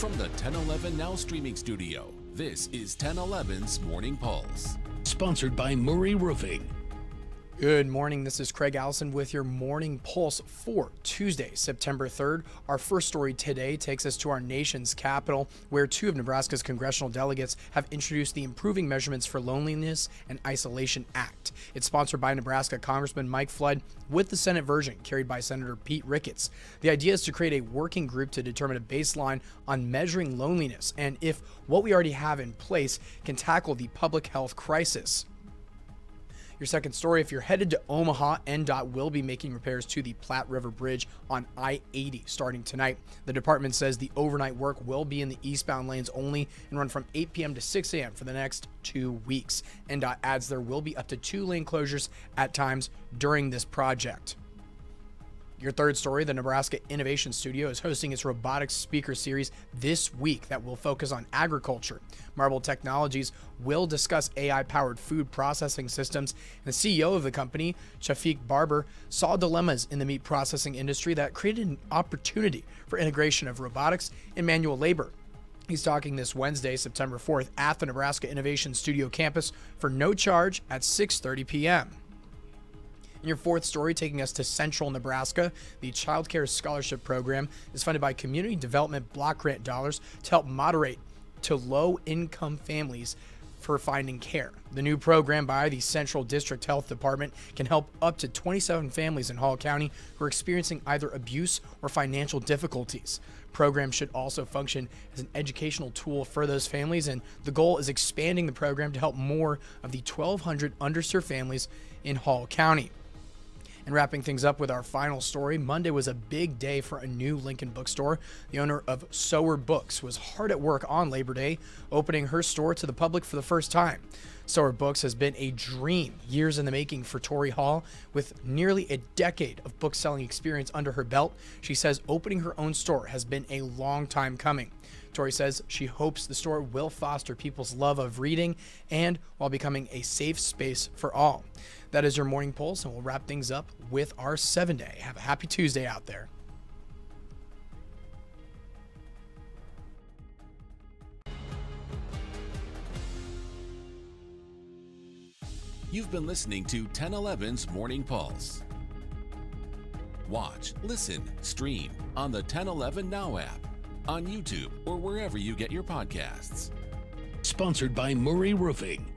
From the 1011 Now streaming studio, this is 1011's Morning Pulse. Sponsored by Murray Roofing. Good morning. This is Craig Allison with your Morning Pulse for Tuesday, September 3rd. Our first story today takes us to our nation's capital, where two of Nebraska's congressional delegates have introduced the Improving Measurements for Loneliness and Isolation Act. It's sponsored by Nebraska Congressman Mike Flood, with the Senate version carried by Senator Pete Ricketts. The idea is to create a working group to determine a baseline on measuring loneliness and if what we already have in place can tackle the public health crisis. Your second story, if you're headed to Omaha, NDOT will be making repairs to the Platte River Bridge on I-80 starting tonight. The department says the overnight work will be in the eastbound lanes only and run from 8 p.m. to 6 a.m. for the next 2 weeks. NDOT adds there will be up to 2 lane closures at times during this project. Your third story, the Nebraska Innovation Studio is hosting its Robotics speaker series this week that will focus on agriculture. Marble Technologies will discuss AI-powered food processing systems. And the CEO of the company, Shafiq Barber, saw dilemmas in the meat processing industry that created an opportunity for integration of robotics and manual labor. He's talking this Wednesday, September 4th, at the Nebraska Innovation Studio campus for no charge at 6:30 p.m. In your fourth story, taking us to central Nebraska, the Childcare Scholarship Program is funded by Community Development Block Grant dollars to help moderate to low-income families for finding care. The new program by the Central District Health Department can help up to 27 families in Hall County who are experiencing either abuse or financial difficulties. Program should also function as an educational tool for those families, and the goal is expanding the program to help more of the 1,200 underserved families in Hall County. And wrapping things up with our final story, Monday was a big day for a new Lincoln bookstore. The owner of Sower Books was hard at work on Labor Day, opening her store to the public for the first time. Sower Books has been a dream years in the making for Tori Hall. With nearly a decade of book-selling experience under her belt, she says opening her own store has been a long time coming. Tori says she hopes the store will foster people's love of reading and while becoming a safe space for all. That is your Morning Pulse, and we'll wrap things up with our 7-day. Have a happy Tuesday out there. You've been listening to 1011's Morning Pulse. Watch, listen, stream on the 1011 Now app, on YouTube, or wherever you get your podcasts. Sponsored by Murray Roofing.